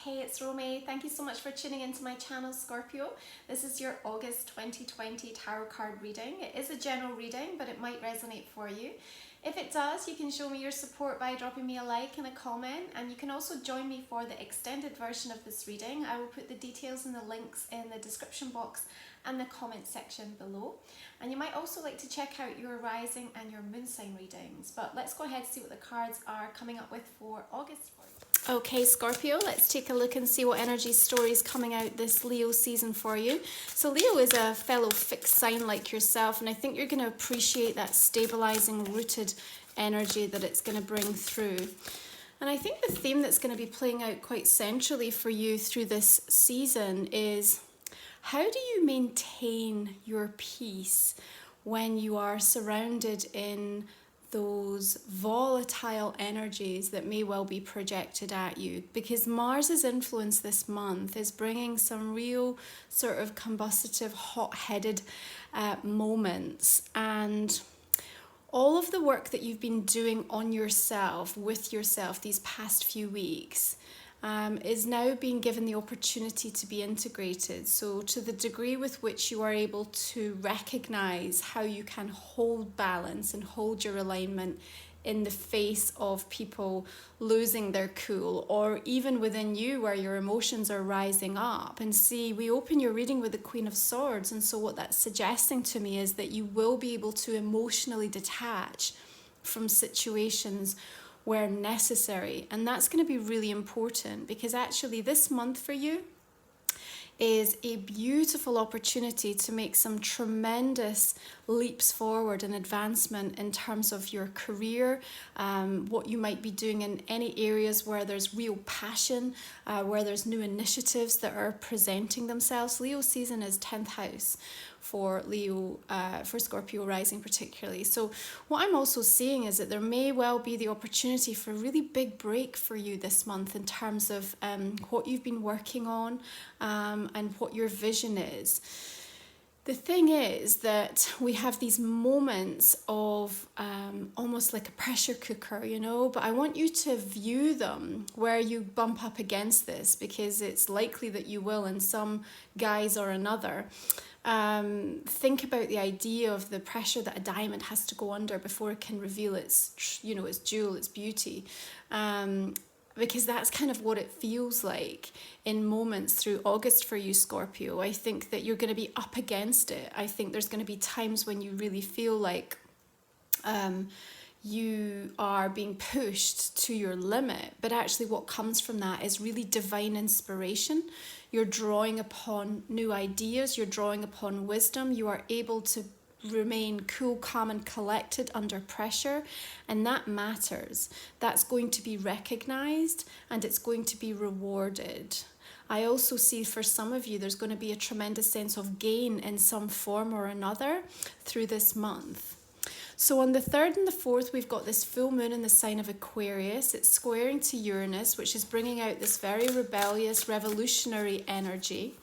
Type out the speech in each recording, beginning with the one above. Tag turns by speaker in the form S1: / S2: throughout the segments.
S1: Hey, it's Romy. Thank you so much for tuning into my channel, Scorpio. This is your August 2020 tarot card reading. It is a general reading, but it might resonate for you. If it does, you can show me your support by dropping me a like and a comment, and you can also join me for the extended version of this reading. I will put the details and the links in the description box and the comment section below. And you might also like to check out your rising and your moon sign readings. But let's go ahead and see what the cards are coming up with for August for you. Okay, Scorpio, let's take a look and see what energy stories coming out this Leo season for you. So Leo is a fellow fixed sign like yourself, and I think you're going to appreciate that stabilizing, rooted energy that it's going to bring through. And I think the theme that's going to be playing out quite centrally for you through this season is, how do you maintain your peace when you are surrounded in those volatile energies that may well be projected at you? Because Mars's influence this month is bringing some real sort of combustive, hot-headed moments, and all of the work that you've been doing on yourself, with yourself these past few weeks, is now being given the opportunity to be integrated. So to the degree with which you are able to recognize how you can hold balance and hold your alignment in the face of people losing their cool, or even within you where your emotions are rising up. And see, we open your reading with the Queen of Swords, and so what that's suggesting to me is that you will be able to emotionally detach from situations where necessary. And that's going to be really important, because actually this month for you is a beautiful opportunity to make some tremendous leaps forward and advancement in terms of your career, what you might be doing in any areas where there's real passion, where there's new initiatives that are presenting themselves. Leo season is 10th house for Leo, for Scorpio rising particularly. So what I'm also seeing is that there may well be the opportunity for a really big break for you this month in terms of what you've been working on and what your vision is. The thing is that we have these moments of almost like a pressure cooker, you know, but I want you to view them where you bump up against this, because it's likely that you will in some guise or another. Think about the idea of the pressure that a diamond has to go under before it can reveal its, you know, its jewel, its beauty. Because that's kind of what it feels like in moments through August for you, Scorpio. I think that you're going to be up against it. I think there's going to be times when you really feel like you are being pushed to your limit. But actually what comes from that is really divine inspiration. You're drawing upon new ideas. You're drawing upon wisdom. You are able to remain cool, calm and collected under pressure, and that matters. That's going to be recognized and it's going to be rewarded. I also see for some of you there's going to be a tremendous sense of gain in some form or another through this month. So on the 3rd and the 4th, we've got this full moon in the sign of Aquarius. It's squaring to Uranus, which is bringing out this very rebellious, revolutionary energy.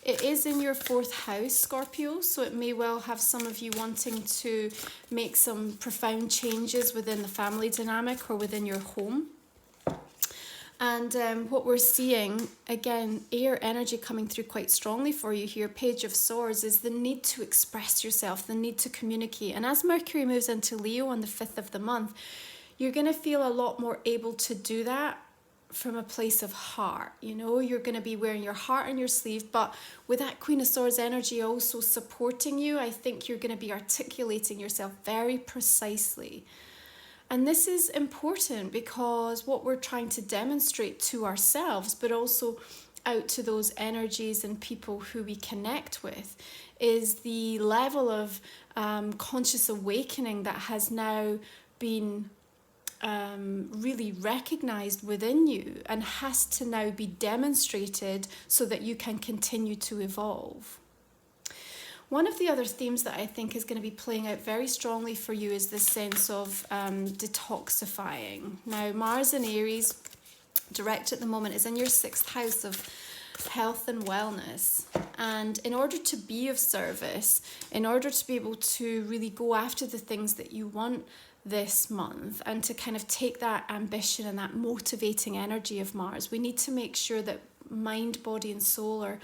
S1: It is in your 4th house, Scorpio, so it may well have some of you wanting to make some profound changes within the family dynamic or within your home. And what we're seeing, again, air energy coming through quite strongly for you here, Page of Swords, is the need to express yourself, the need to communicate. And as Mercury moves into Leo on the 5th of the month, you're going to feel a lot more able to do that from a place of heart. You know, you're going to be wearing your heart on your sleeve, but with that Queen of Swords energy also supporting you, I think you're going to be articulating yourself very precisely. And this is important because what we're trying to demonstrate to ourselves, but also out to those energies and people who we connect with, is the level of conscious awakening that has now been really recognized within you and has to now be demonstrated so that you can continue to evolve. One of the other themes that I think is going to be playing out very strongly for you is this sense of detoxifying. Now, Mars in Aries, direct at the moment, is in your 6th house of health and wellness. And in order to be of service, in order to be able to really go after the things that you want, this month, and to kind of take that ambition and that motivating energy of Mars, we need to make sure that mind, body and soul are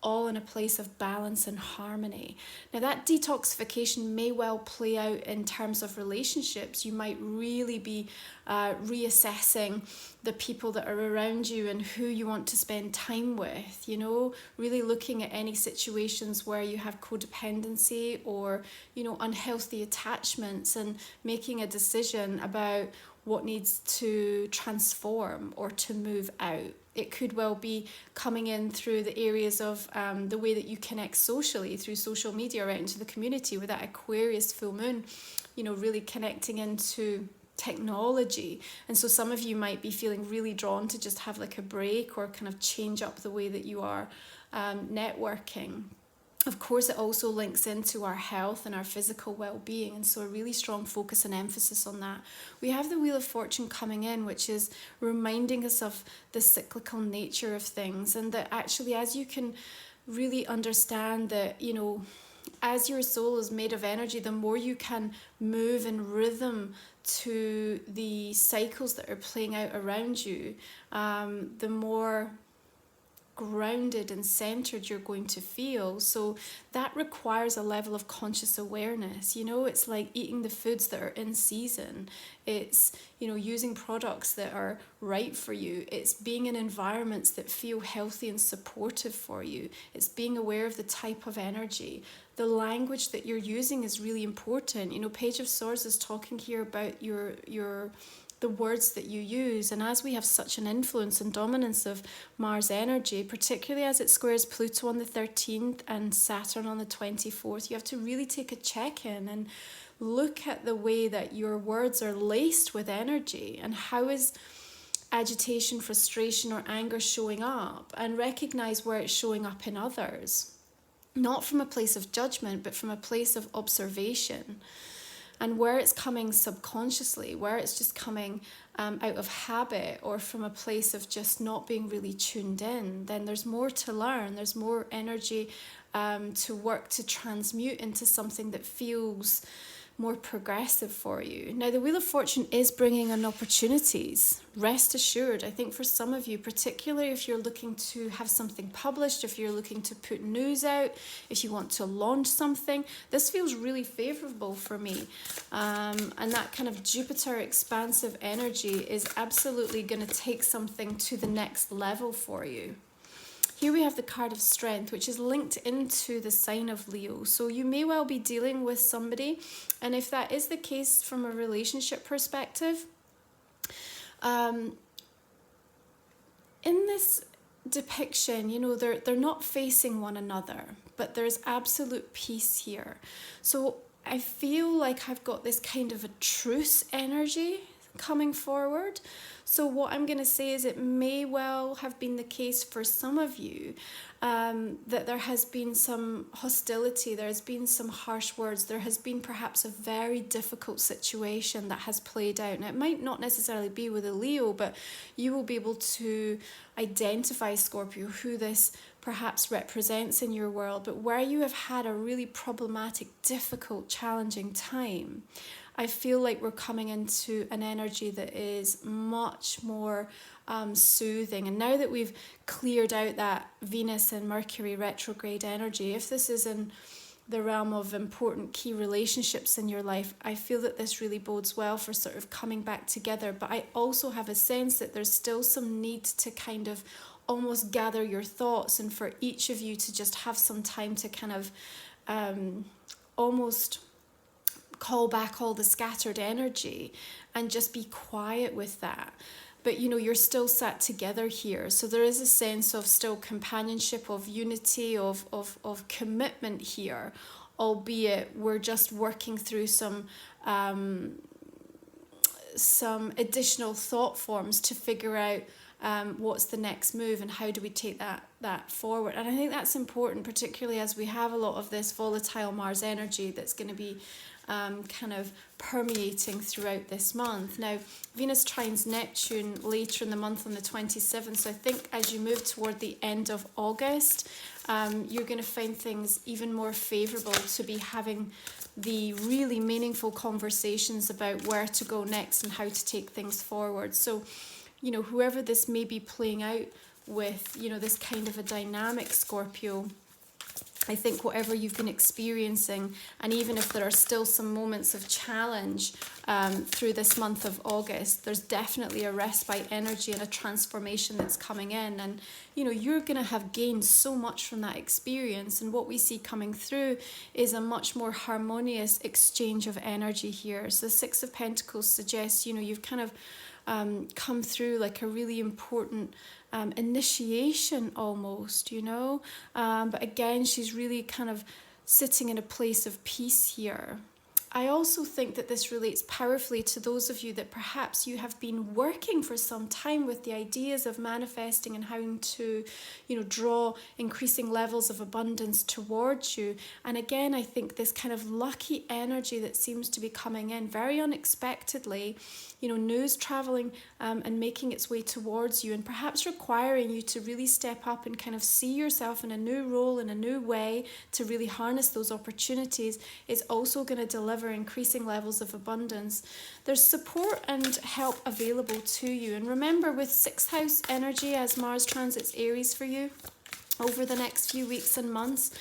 S1: all in a place of balance and harmony. Now that detoxification may well play out in terms of relationships. You might really be reassessing the people that are around you and who you want to spend time with, you know, really looking at any situations where you have codependency or, you know, unhealthy attachments, and making a decision about what needs to transform or to move out. It could well be coming in through the areas of the way that you connect socially, through social media, right into the community, with that Aquarius full moon, you know, really connecting into technology. And so some of you might be feeling really drawn to just have like a break or kind of change up the way that you are networking. Of course, it also links into our health and our physical well-being, and so a really strong focus and emphasis on that. We have the Wheel of Fortune coming in, which is reminding us of the cyclical nature of things, and that actually, as you can really understand that, you know, as your soul is made of energy, the more you can move in rhythm to the cycles that are playing out around you, the more grounded and centered you're going to feel. So that requires a level of conscious awareness. You know, it's like eating the foods that are in season. It's, you know, using products that are right for you. It's being in environments that feel healthy and supportive for you. It's being aware of the type of energy. The language that you're using is really important. You know, Page of Swords is talking here about the words that you use. And as we have such an influence and dominance of Mars energy, particularly as it squares Pluto on the 13th and Saturn on the 24th, you have to really take a check-in and look at the way that your words are laced with energy, and how is agitation, frustration or anger showing up, and recognize where it's showing up in others. Not from a place of judgment, but from a place of observation. And where it's coming subconsciously, where it's just coming out of habit or from a place of just not being really tuned in, then there's more to learn. There's more energy to work to transmute into something that feels more progressive for you. Now, the Wheel of Fortune is bringing in opportunities. Rest assured, I think for some of you, particularly if you're looking to have something published, if you're looking to put news out, if you want to launch something, this feels really favorable for me. And that kind of Jupiter expansive energy is absolutely going to take something to the next level for you. Here we have the card of Strength, which is linked into the sign of Leo. So you may well be dealing with somebody, and if that is the case from a relationship perspective, in this depiction, you know, they're not facing one another, but there's absolute peace here. So I feel like I've got this kind of a truce energy coming forward. So what I'm going to say is it may well have been the case for some of you that there has been some hostility, there has been some harsh words, there has been perhaps a very difficult situation that has played out. Now, it might not necessarily be with a Leo, but you will be able to identify, Scorpio, who this perhaps represents in your world, but where you have had a really problematic, difficult, challenging time. I feel like we're coming into an energy that is much more soothing. And now that we've cleared out that Venus and Mercury retrograde energy, if this is in the realm of important key relationships in your life, I feel that this really bodes well for sort of coming back together. But I also have a sense that there's still some need to kind of almost gather your thoughts, and for each of you to just have some time to kind of almost call back all the scattered energy and just be quiet with that. But you know, you're still sat together here, so there is a sense of still companionship, of unity, of commitment here, albeit we're just working through some additional thought forms to figure out what's the next move and how do we take that forward. And I think that's important, particularly as we have a lot of this volatile Mars energy that's going to be kind of permeating throughout this month. Now, Venus trines Neptune later in the month on the 27th, so I think as you move toward the end of August, you're going to find things even more favourable to be having the really meaningful conversations about where to go next and how to take things forward. So, you know, whoever this may be playing out with, you know, this kind of a dynamic, Scorpio, I think whatever you've been experiencing, and even if there are still some moments of challenge through this month of August, there's definitely a respite energy and a transformation that's coming in. And, you know, you're going to have gained so much from that experience. And what we see coming through is a much more harmonious exchange of energy here. So the Six of Pentacles suggests, you know, you've kind of come through like a really important initiation almost, you know. But again, she's really kind of sitting in a place of peace here. I also think that this relates powerfully to those of you that perhaps you have been working for some time with the ideas of manifesting and how to, you know, draw increasing levels of abundance towards you. And again, I think this kind of lucky energy that seems to be coming in very unexpectedly, you know, news traveling and making its way towards you, and perhaps requiring you to really step up and kind of see yourself in a new role, in a new way, to really harness those opportunities, is also going to deliver increasing levels of abundance. There's support and help available to you. And remember, with 6th house energy, as Mars transits Aries for you over the next few weeks and months,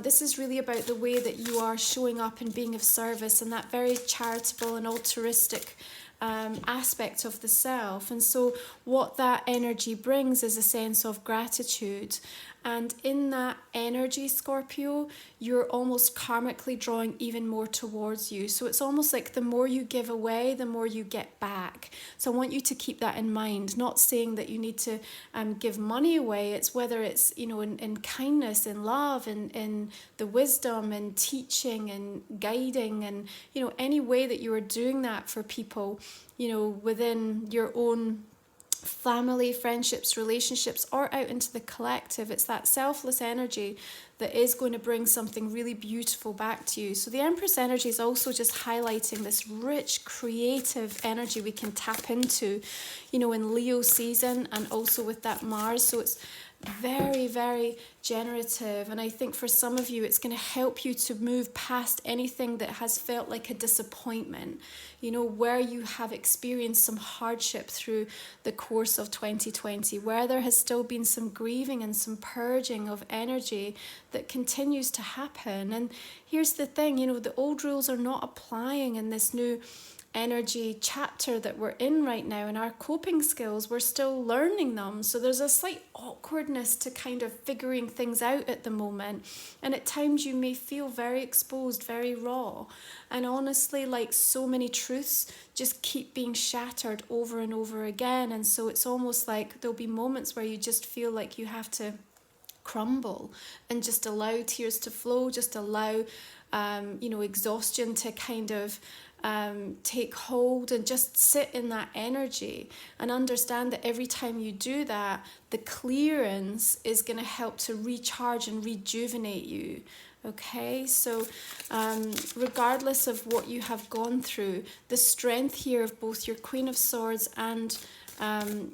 S1: this is really about the way that you are showing up and being of service, and that very charitable and altruistic aspect of the self. And so what that energy brings is a sense of gratitude. And in that energy, Scorpio, you're almost karmically drawing even more towards you. So it's almost like the more you give away, the more you get back. So I want you to keep that in mind. Not saying that you need to give money away. It's whether it's, you know, in kindness, in love, in the wisdom and teaching and guiding, and, you know, any way that you are doing that for people, you know, within your own family, friendships, relationships, or out into the collective. It's that selfless energy that is going to bring something really beautiful back to you. So the Empress energy is also just highlighting this rich, creative energy we can tap into, you know, in Leo season, and also with that Mars. So it's very, very generative. And I think for some of you, it's going to help you to move past anything that has felt like a disappointment, you know, where you have experienced some hardship through the course of 2020, where there has still been some grieving and some purging of energy that continues to happen. And here's the thing, you know, the old rules are not applying in this new energy chapter that we're in right now, and our coping skills, we're still learning them. So there's a slight awkwardness to kind of figuring things out at the moment, and at times you may feel very exposed, very raw, and honestly, like so many truths just keep being shattered over and over again. And so it's almost like there'll be moments where you just feel like you have to crumble and just allow tears to flow, just allow you know, exhaustion to kind of take hold, and just sit in that energy, and understand that every time you do that, the clearance is going to help to recharge and rejuvenate you. Okay, so regardless of what you have gone through, the strength here of both your Queen of Swords and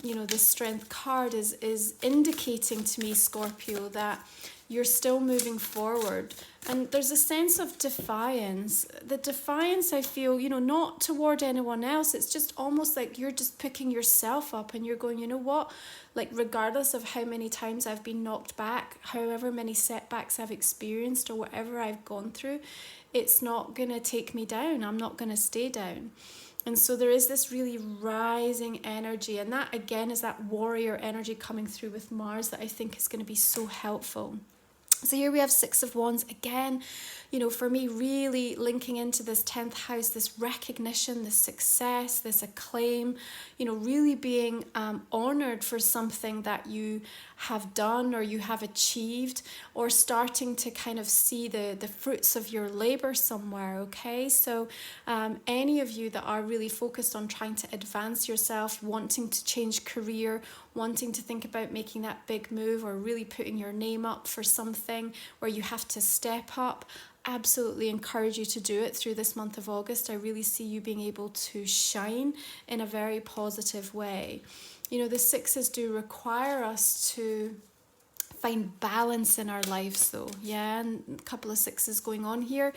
S1: you know, the Strength card is indicating to me, Scorpio, that you're still moving forward. And there's a sense of defiance. The defiance, I feel, you know, not toward anyone else. It's just almost like you're just picking yourself up and you're going, you know what? Like, regardless of how many times I've been knocked back, however many setbacks I've experienced, or whatever I've gone through, it's not going to take me down. I'm not going to stay down. And so there is this really rising energy. And that, again, is that warrior energy coming through with Mars that I think is going to be so helpful. So here we have 6 of Wands again, you know, for me, really linking into this 10th house, this recognition, this success, this acclaim, you know, really being honored for something that you have done or you have achieved, or starting to kind of see the fruits of your labor somewhere. Okay, so any of you that are really focused on trying to advance yourself, wanting to change career, wanting to think about making that big move, or really putting your name up for something where you have to step up, absolutely encourage you to do it through this month of August. I really see you being able to shine in a very positive way. You know, the 6s do require us to find balance in our lives though. Yeah, and a couple of sixes going on here.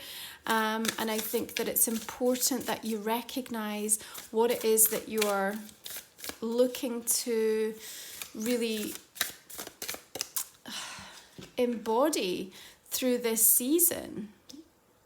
S1: And I think that it's important that you recognize what it is that you're looking to really embody through this season.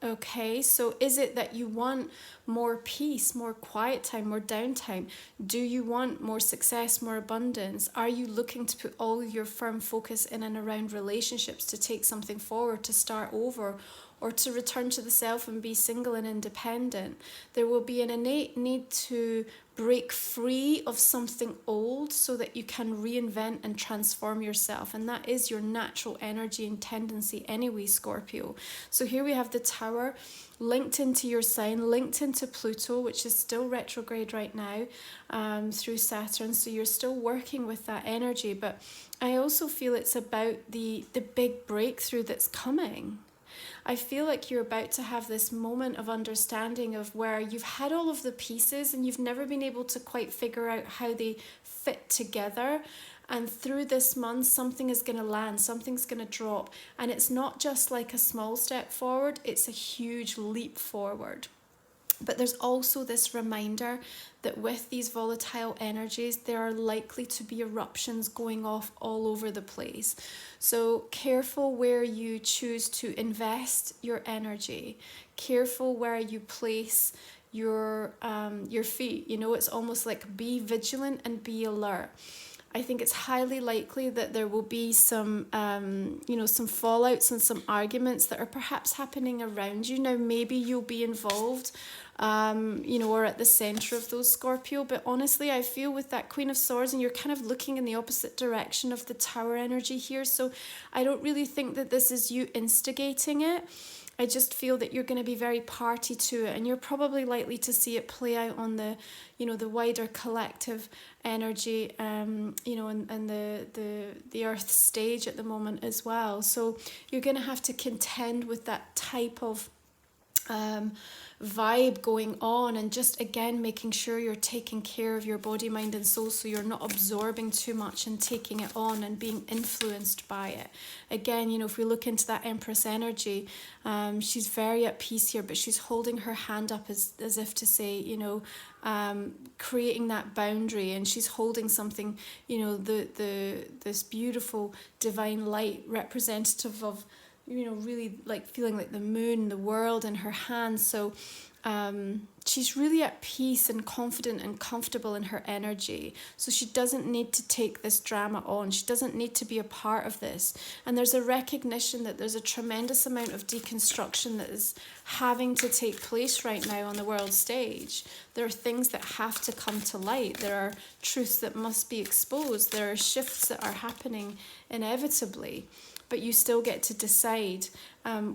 S1: Okay, so is it that you want more peace, more quiet time, more downtime? Do you want more success, more abundance? Are you looking to put all your firm focus in and around relationships, to take something forward, to start over, or to return to the self and be single and independent? There will be an innate need to break free of something old so that you can reinvent and transform yourself. And that is your natural energy and tendency anyway, Scorpio. So here we have the Tower linked into your sign, linked into Pluto, which is still retrograde right now, through Saturn. So you're still working with that energy. But I also feel it's about the big breakthrough that's coming. I feel like you're about to have this moment of understanding of where you've had all of the pieces and you've never been able to quite figure out how they fit together. And through this month, something is going to land, something's going to drop. And it's not just like a small step forward, it's a huge leap forward. But there's also this reminder that with these volatile energies, there are likely to be eruptions going off all over the place. So careful where you choose to invest your energy. Careful where you place your feet. You know, it's almost like be vigilant and be alert. I think it's highly likely that there will be some, some fallouts and some arguments that are perhaps happening around you. Now, maybe you'll be involved, or at the center of those, Scorpio. But honestly, I feel with that Queen of Swords, and you're kind of looking in the opposite direction of the Tower energy here. So I don't really think that this is you instigating it. I just feel that you're going to be very party to it, and you're probably likely to see it play out on the, the wider collective energy, and the Earth stage at the moment as well. So you're going to have to contend with that type of vibe going on, and just again making sure you're taking care of your body, mind and soul, so you're not absorbing too much and taking it on and being influenced by it. Again, if we look into that Empress energy, she's very at peace here, but she's holding her hand up as if to say, creating that boundary, and she's holding something, this beautiful divine light representative of, really like feeling like the moon, the world in her hands. So she's really at peace and confident and comfortable in her energy. So she doesn't need to take this drama on. She doesn't need to be a part of this. And there's a recognition that there's a tremendous amount of deconstruction that is having to take place right now on the world stage. There are things that have to come to light. There are truths that must be exposed. There are shifts that are happening inevitably. But you still get to decide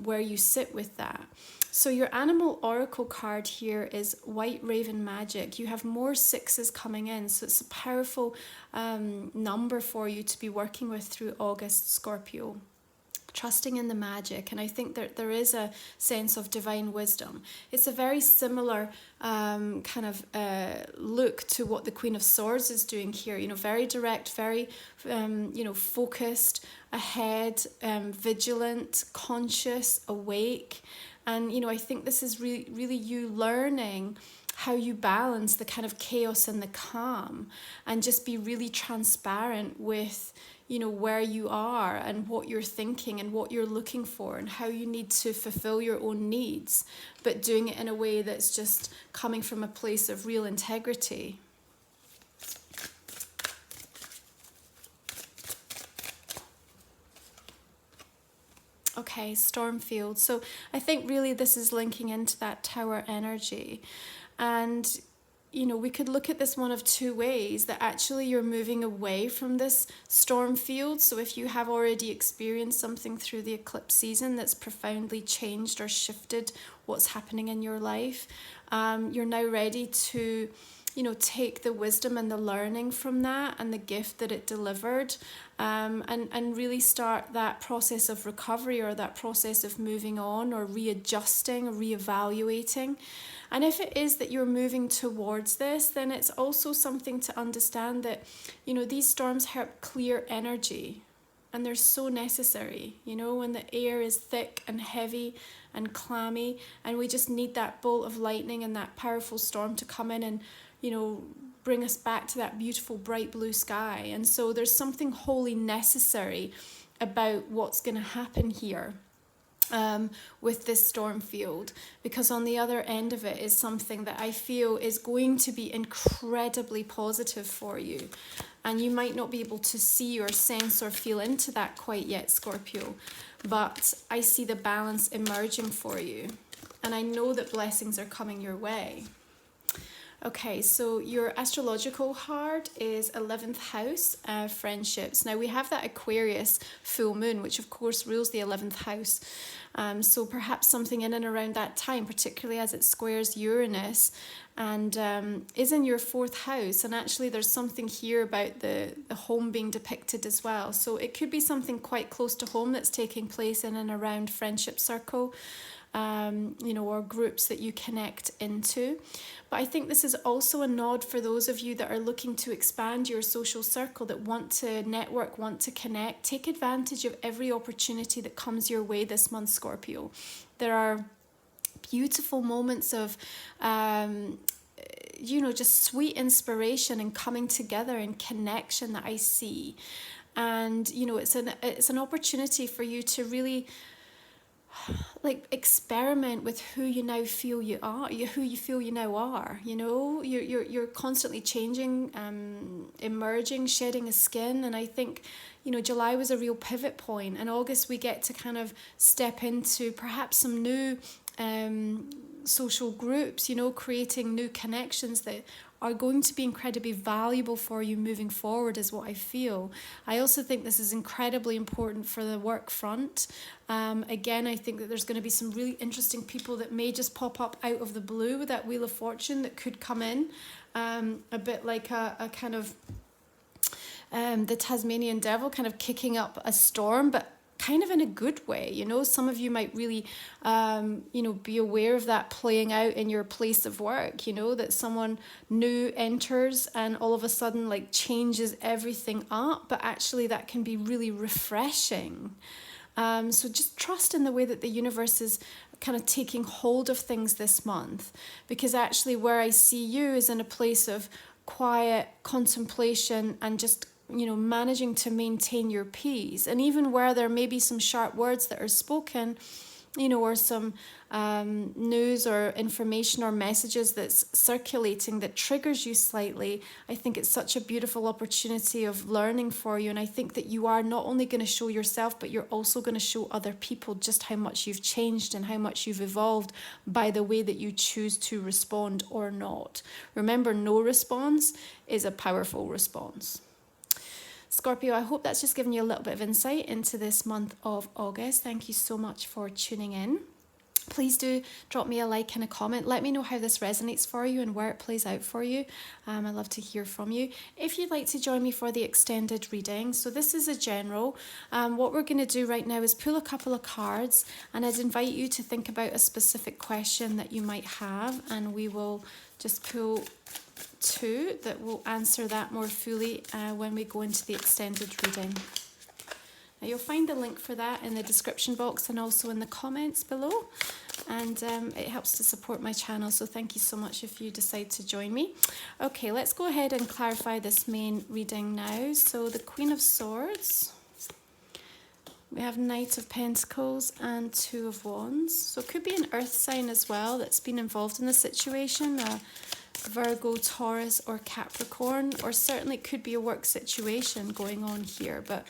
S1: where you sit with that. So your animal oracle card here is White Raven Magic. You have more sixes coming in, so it's a powerful number for you to be working with through August, Scorpio. Trusting in the magic, and I think that there is a sense of divine wisdom. It's a very similar look to what the Queen of Swords is doing here. Very direct, very focused, ahead, vigilant, conscious, awake. And I think this is really you learning how you balance the kind of chaos and the calm, and just be really transparent with where you are and what you're thinking and what you're looking for and how you need to fulfill your own needs, but doing it in a way that's just coming from a place of real integrity. Okay, Stormfield. So I think really this is linking into that Tower energy. And we could look at this one of two ways, that actually you're moving away from this storm field. So if you have already experienced something through the eclipse season that's profoundly changed or shifted what's happening in your life, you're now ready to, take the wisdom and the learning from that and the gift that it delivered, and really start that process of recovery, or that process of moving on, or readjusting, or reevaluating. And if it is that you're moving towards this, then it's also something to understand that, these storms help clear energy. and they're so necessary, you know, when the air is thick and heavy and clammy, and we just need that bolt of lightning and that powerful storm to come in and, you know, bring us back to that beautiful bright blue sky. And so there's something wholly necessary about what's going to happen here with this storm field, because on the other end of it is something that I feel is going to be incredibly positive for you. And you might not be able to see or sense or feel into that quite yet, Scorpio, but I see the balance emerging for you. And I know that blessings are coming your way. Okay, so your astrological card is 11th house, friendships. Now we have that Aquarius full moon, which of course rules the 11th house. So perhaps something in and around that time, particularly as it squares Uranus and is in your 4th house. And actually there's something here about the home being depicted as well. So it could be something quite close to home that's taking place in and around friendship circle. You know, or groups that you connect into. But I think this is also a nod for those of you that are looking to expand your social circle, that want to network, want to connect. Take advantage of every opportunity that comes your way this month, Scorpio. There are beautiful moments of you know, just sweet inspiration and coming together and connection that I see. And you know, it's an opportunity for you to really like experiment with who you now feel you are, who you feel you now are. You know, you're constantly changing, emerging, shedding a skin. And I think, you know, July was a real pivot point, and August we get to kind of step into perhaps some new social groups, you know, creating new connections that are going to be incredibly valuable for you moving forward, is what I feel. I also think this is incredibly important for the work front. Again, I think that there's going to be some really interesting people that may just pop up out of the blue with that Wheel of Fortune that could come in, a bit like a kind of the Tasmanian devil kind of kicking up a storm, but kind of in a good way. You know, some of you might really, you know, be aware of that playing out in your place of work, you know, that someone new enters and all of a sudden like changes everything up, but actually that can be really refreshing. So just trust in the way that the universe is kind of taking hold of things this month, because actually where I see you is in a place of quiet contemplation and just, you know, managing to maintain your peace. And even where there may be some sharp words that are spoken, you know, or some news or information or messages that's circulating that triggers you slightly, I think it's such a beautiful opportunity of learning for you. And I think that you are not only going to show yourself, but you're also going to show other people just how much you've changed and how much you've evolved by the way that you choose to respond or not. Remember, no response is a powerful response. Scorpio, I hope that's just given you a little bit of insight into this month of August. Thank you so much for tuning in. Please do drop me a like and a comment. Let me know how this resonates for you and where it plays out for you. I'd love to hear from you. If you'd like to join me for the extended reading, so this is a general. What we're going to do right now is pull a couple of cards, and I'd invite you to think about a specific question that you might have, and we will just pull two that will answer that more fully when we go into the extended reading. Now you'll find the link for that in the description box and also in the comments below, and it helps to support my channel, so thank you so much if you decide to join me. Okay, let's go ahead and clarify this main reading now. So the Queen of Swords, we have Knight of Pentacles and Two of Wands. So it could be an earth sign as well that's been involved in the situation, Virgo, Taurus or Capricorn, or certainly it could be a work situation going on here, but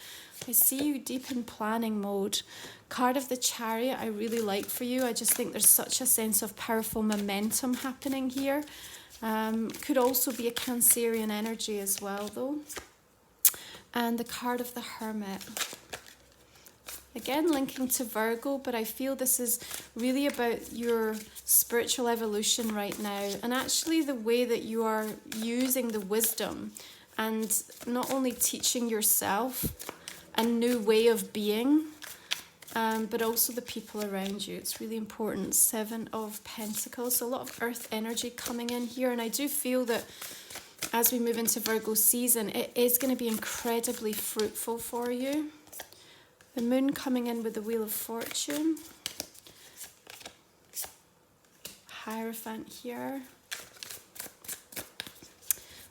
S1: I see you deep in planning mode. Card of the Chariot I really like for you. I just think there's such a sense of powerful momentum happening here. Could also be a Cancerian energy as well though. And the card of the Hermit. Again, linking to Virgo, but I feel this is really about your spiritual evolution right now, and actually the way that you are using the wisdom and not only teaching yourself a new way of being, but also the people around you. It's really important. Seven of Pentacles, so a lot of earth energy coming in here, and I do feel that as we move into Virgo season, it is going to be incredibly fruitful for you. The moon coming in with the Wheel of Fortune. Hierophant here.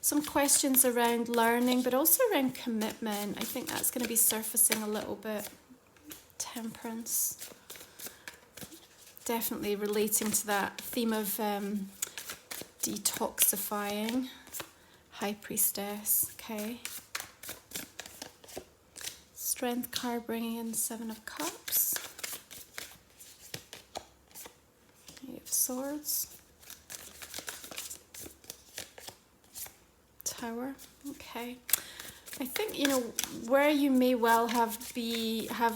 S1: Some questions around learning, but also around commitment. I think that's going to be surfacing a little bit. Temperance. Definitely relating to that theme of detoxifying. High Priestess, okay. Strength card bringing in the Seven of Cups. Eight of Swords. Tower, okay. I think, you know, where you may well have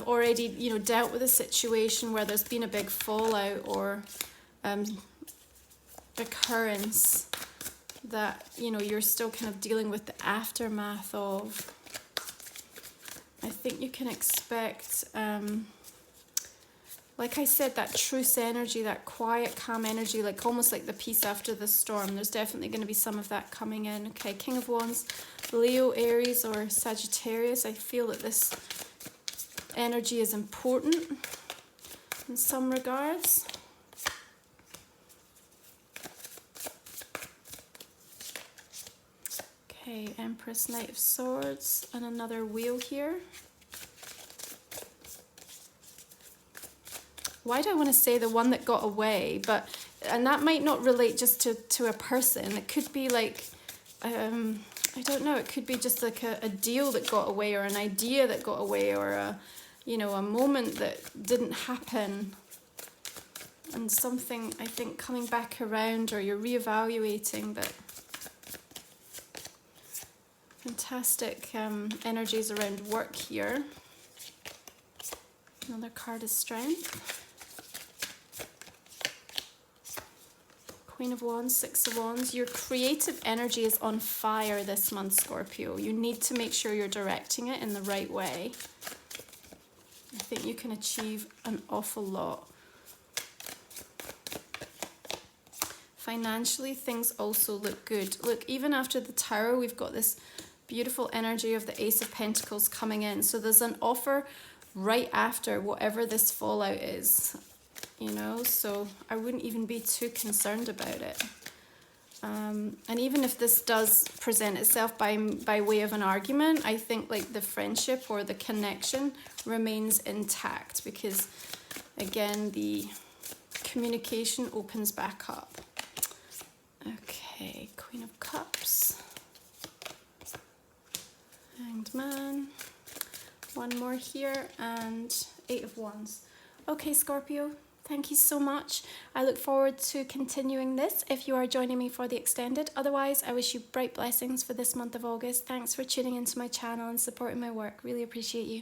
S1: already, you know, dealt with a situation where there's been a big fallout or occurrence that, you know, you're still kind of dealing with the aftermath of. I think you can expect, like I said, that truce energy, that quiet, calm energy, like almost like the peace after the storm. There's definitely going to be some of that coming in. Okay, King of Wands, Leo, Aries, or Sagittarius. I feel that this energy is important in some regards. Okay, Empress, Knight of Swords, and another wheel here. Why do I want to say the one that got away? And that might not relate just to a person. It could be like, I don't know, it could be just like a deal that got away, or an idea that got away, or a, you know, a moment that didn't happen. And something, I think, coming back around, or you're reevaluating, but fantastic energies around work here. Another card is Strength. Queen of Wands, Six of Wands. Your creative energy is on fire this month, Scorpio. You need to make sure you're directing it in the right way. I think you can achieve an awful lot. Financially, things also look good. Look, even after the Tower, we've got this beautiful energy of the Ace of Pentacles coming in. So there's an offer right after whatever this fallout is, you know, so I wouldn't even be too concerned about it. And even if this does present itself by way of an argument, I think like the friendship or the connection remains intact, because again, the communication opens back up. Okay, Queen of Cups. Hanged Man. One more here, and Eight of Wands. Okay, Scorpio, thank you so much. I look forward to continuing this if you are joining me for the extended. Otherwise, I wish you bright blessings for this month of August. Thanks for tuning into my channel and supporting my work. Really appreciate you.